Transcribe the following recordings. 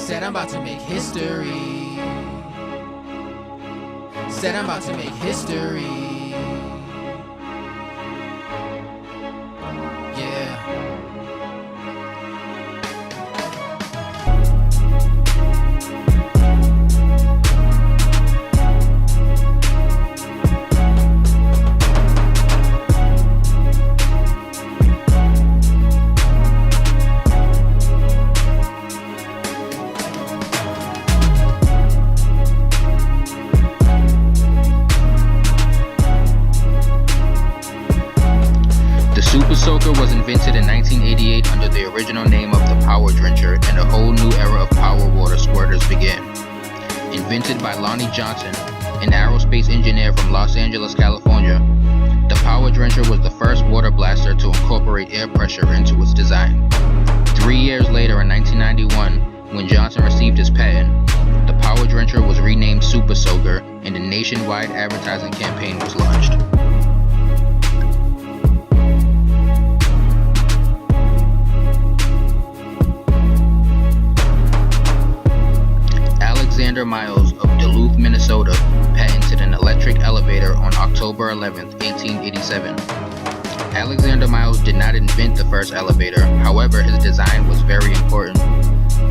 Said I'm about to make history. Said I'm about to make history. Yeah. The Super Soaker was invented in 1988 under the original name of the Power Drencher, and a whole new era of power water squirters began. Invented by Lonnie Johnson, an aerospace engineer from Los Angeles, California, the Power Drencher was the first water blaster to incorporate air pressure into its design. 3 years later, in 1991, when Johnson received his patent, the Power Drencher was renamed Super Soaker, and a nationwide advertising campaign was launched. Alexander Miles of Duluth, Minnesota, patented an electric elevator on October 11, 1887. Alexander Miles did not invent the first elevator, however his design was very important.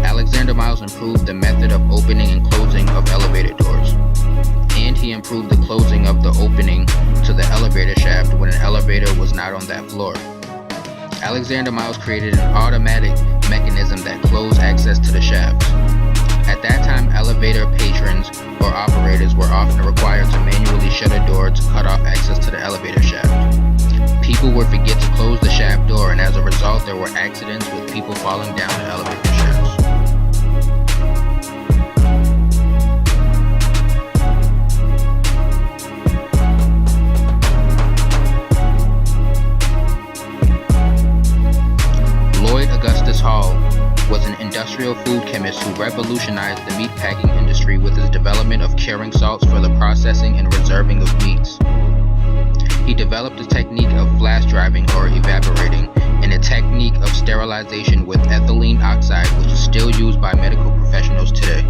Alexander Miles improved the method of opening and closing of elevator doors, and he improved the closing of the opening to the elevator shaft when an elevator was not on that floor. Alexander Miles created an automatic mechanism that closed access to the shaft. At that time, elevator patrons or operators were often required to manually shut a door to cut off access to the elevator shaft. People would forget to close the shaft door, and as a result, there were accidents with people falling down the elevator shafts. Lloyd Augustus Hall was an industrial food chemist who revolutionized the meatpacking industry with his development of curing salts for the processing and reserving of meats. He developed a technique of flash driving or evaporating, and a technique of sterilization with ethylene oxide, which is still used by medical professionals today.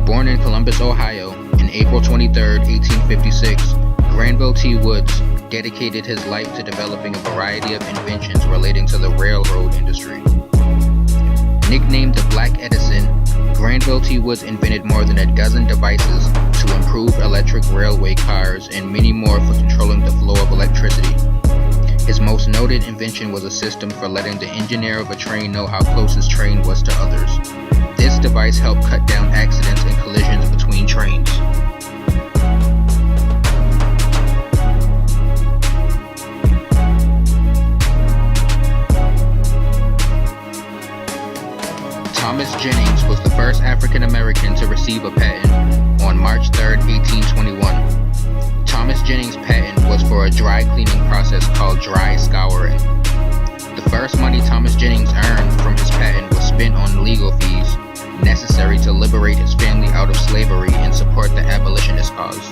Born in Columbus, Ohio, on April 23, 1856, Granville T. Woods dedicated his life to developing a variety of inventions relating to the railroad industry. Nicknamed the Black Edison, Granville T. Woods invented more than a dozen devices to improve electric railway cars and many more for controlling the flow of electricity. His most noted invention was a system for letting the engineer of a train know how close his train was to others. This device helped cut down accidents and collisions between trains. Thomas Jennings was the first African American to receive a patent on March 3, 1821. Thomas Jennings' patent was for a dry cleaning process called dry scouring. The first money Thomas Jennings earned from his patent was spent on legal fees necessary to liberate his family out of slavery and support the abolitionist cause.